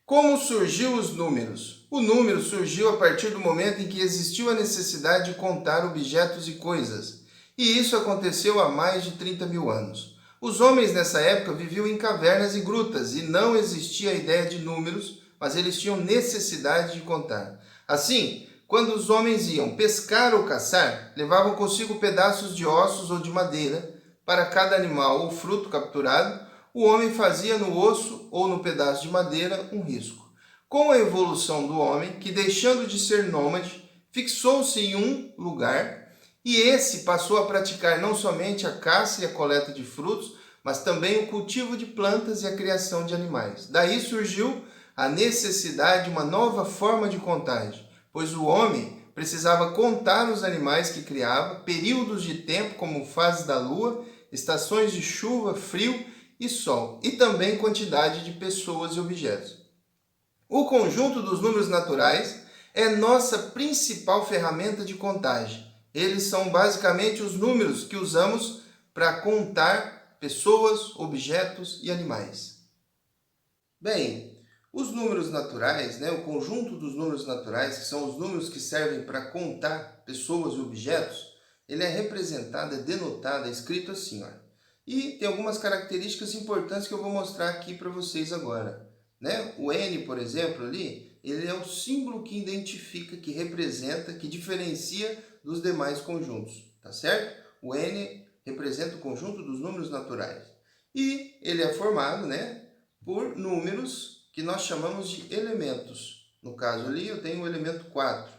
Como surgiu os números? O número surgiu a partir do momento em que existiu a necessidade de contar objetos e coisas. E isso aconteceu há mais de 30 mil anos. Os homens nessa época viviam em cavernas e grutas e não existia a ideia de números, mas eles tinham necessidade de contar. Assim, quando os homens iam pescar ou caçar, levavam consigo pedaços de ossos ou de madeira. Para cada animal ou fruto capturado, o homem fazia no osso ou no pedaço de madeira um risco. Com a evolução do homem, que deixando de ser nômade, fixou-se em um lugar, e esse passou a praticar não somente a caça e a coleta de frutos, mas também o cultivo de plantas e a criação de animais. Daí surgiu a necessidade de uma nova forma de contagem, pois o homem precisava contar os animais que criava, períodos de tempo como fases da lua, estações de chuva, frio e sol, e também quantidade de pessoas e objetos. O conjunto dos números naturais é nossa principal ferramenta de contagem. Eles são basicamente os números que usamos para contar pessoas, objetos e animais. Bem, os números naturais, o conjunto dos números naturais, que são os números que servem para contar pessoas e objetos, ele é representado, é denotado, é escrito assim, olha. E tem algumas características importantes que eu vou mostrar aqui para vocês agora. O N, por exemplo, ali, ele é o símbolo que identifica, que representa, que diferencia dos demais conjuntos, tá certo? O N representa o conjunto dos números naturais. E ele é formado, por números que nós chamamos de elementos. No caso ali, eu tenho o elemento 4,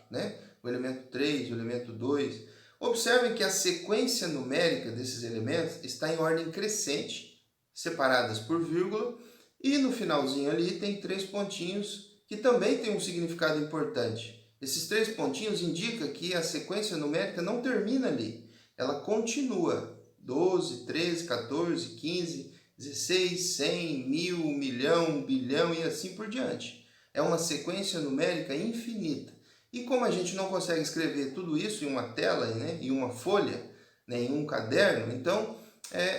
o elemento 3, o elemento 2. Observem que a sequência numérica desses elementos está em ordem crescente, separadas por vírgula, e no finalzinho ali tem 3 pontinhos que também tem um significado importante. Esses 3 pontinhos indicam que a sequência numérica não termina ali, ela continua. 12, 13, 14, 15, 16, 100, 1000, milhão, bilhão e assim por diante. É uma sequência numérica infinita. E como a gente não consegue escrever tudo isso em uma tela, em uma folha, em um caderno, então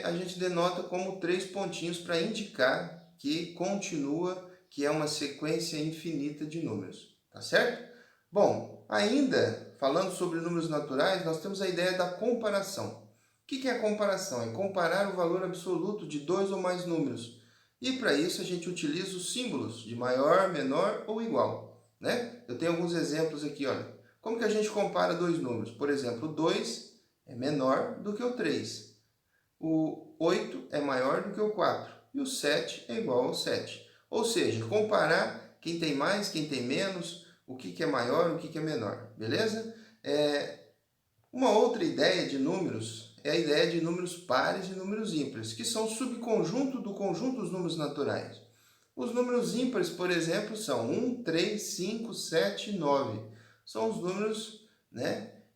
a gente denota como 3 pontinhos para indicar que continua, que é uma sequência infinita de números. Tá certo? Bom, ainda falando sobre números naturais, nós temos a ideia da comparação. O que é a comparação? É comparar o valor absoluto de 2 ou mais números. E para isso a gente utiliza os símbolos de maior, menor ou igual. Eu tenho alguns exemplos aqui, olha. Como que a gente compara dois números? Por exemplo, o 2 é menor do que o 3. O 8 é maior do que o 4. E o 7 é igual ao 7. Ou seja, comparar quem tem mais, quem tem menos, o que é maior, o que é menor. Beleza? Uma outra ideia de números é a ideia de números pares e números ímpares, que são subconjunto do conjunto dos números naturais. Os números ímpares, por exemplo, são 1, 3, 5, 7 e 9. São os números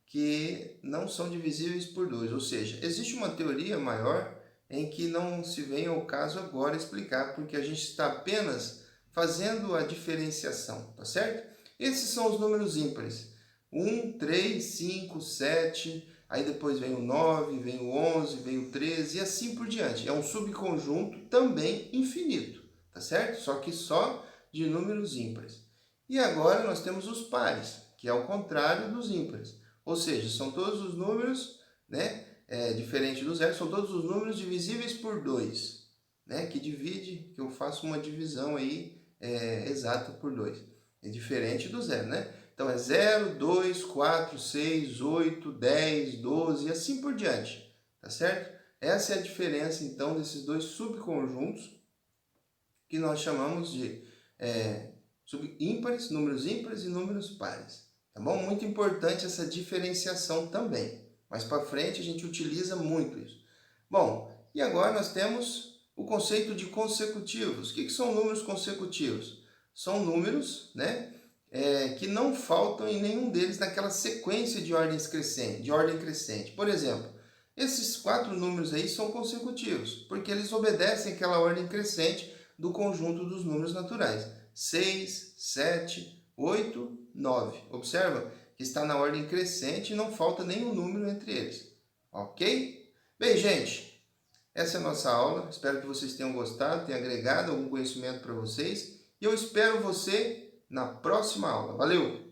que não são divisíveis por 2. Ou seja, existe uma teoria maior em que não se vem ao caso agora explicar, porque a gente está apenas fazendo a diferenciação, tá certo? Esses são os números ímpares. 1, 3, 5, 7, aí depois vem o 9, vem o 11, vem o 13 e assim por diante. É um subconjunto também infinito. Tá certo? Só que só de números ímpares. E agora nós temos os pares, que é o contrário dos ímpares. Ou seja, são todos os números, diferente do zero, são todos os números divisíveis por 2, que divide, que eu faço uma divisão aí exata por 2. É diferente do zero, Então é 0, 2, 4, 6, 8, 10, 12 e assim por diante, tá certo? Essa é a diferença então desses dois subconjuntos que nós chamamos de ímpares, números ímpares e números pares. Tá bom? Muito importante essa diferenciação também. Mais para frente a gente utiliza muito isso. Bom, e agora nós temos o conceito de consecutivos. O que são números consecutivos? São números, que não faltam em nenhum deles naquela sequência de ordem crescente. Por exemplo, esses 4 números aí são consecutivos, porque eles obedecem àquela ordem crescente do conjunto dos números naturais. 6, 7, 8, 9. Observa que está na ordem crescente e não falta nenhum número entre eles. Ok? Bem, gente, essa é a nossa aula. Espero que vocês tenham gostado, tenha agregado algum conhecimento para vocês. E eu espero você na próxima aula. Valeu!